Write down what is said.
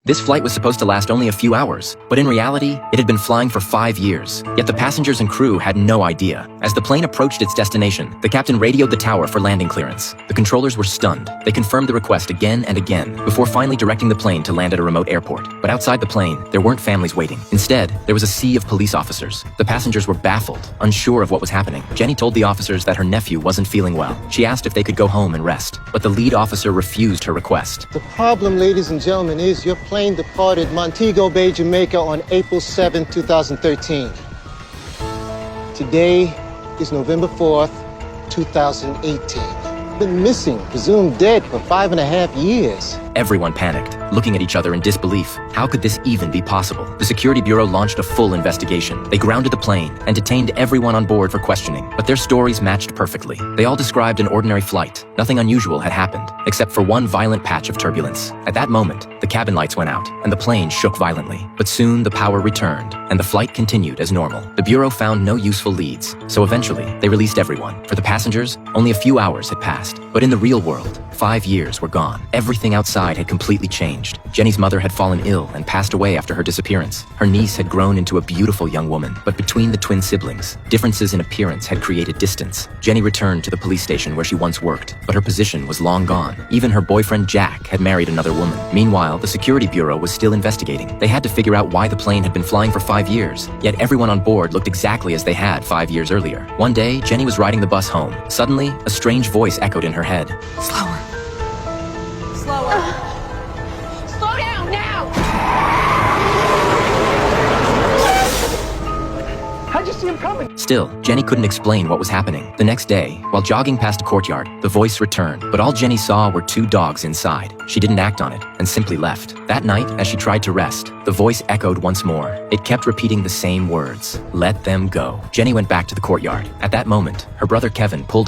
This flight was supposed to last only a few hours, but in reality, it had been flying for 5 years. Yet the passengers and crew had no idea. As the plane approached its destination, the captain radioed the tower for landing clearance. The controllers were stunned. They confirmed the request again and again, before finally directing the plane to land at a remote airport. But outside the plane, there weren't families waiting. Instead, there was a sea of police officers. The passengers were baffled, unsure of what was happening. Jenny told the officers that her nephew wasn't feeling well. She asked if they could go home and rest, but the lead officer refused her request. The problem, ladies and gentlemen, is your plane departed Montego Bay, Jamaica on April 7, 2013. Today is November 4th, 2018. Been missing, presumed dead for 5.5 years. Everyone panicked, looking at each other in disbelief. How could this even be possible? The Security Bureau launched a full investigation. They grounded the plane and detained everyone on board for questioning, but their stories matched perfectly. They all described an ordinary flight. Nothing unusual had happened, except for one violent patch of turbulence. At that moment, the cabin lights went out, and the plane shook violently. But soon the power returned, and the flight continued as normal. The Bureau found no useful leads, so eventually, they released everyone. For the passengers, only a few hours had passed. But in the real world, 5 years were gone. Everything outside had completely changed. Jenny's mother had fallen ill and passed away after her disappearance. Her niece had grown into a beautiful young woman, but between the twin siblings, differences in appearance had created distance. Jenny returned to the police station where she once worked, but her position was long gone. Even her boyfriend Jack had married another woman. Meanwhile, the Security Bureau was still investigating. They had to figure out why the plane had been flying for 5 years, yet everyone on board looked exactly as they had 5 years earlier. One day, Jenny was riding the bus home. Suddenly, a strange voice echoed in her head. Slower. Slower. Slow down now! How'd you see him coming? Still, Jenny couldn't explain what was happening. The next day, while jogging past a courtyard, the voice returned, but all Jenny saw were 2 dogs inside. She didn't act on it and simply left. That night, as she tried to rest, the voice echoed once more. It kept repeating the same words, "Let them go." Jenny went back to the courtyard. At that moment, her brother Kevin pulled up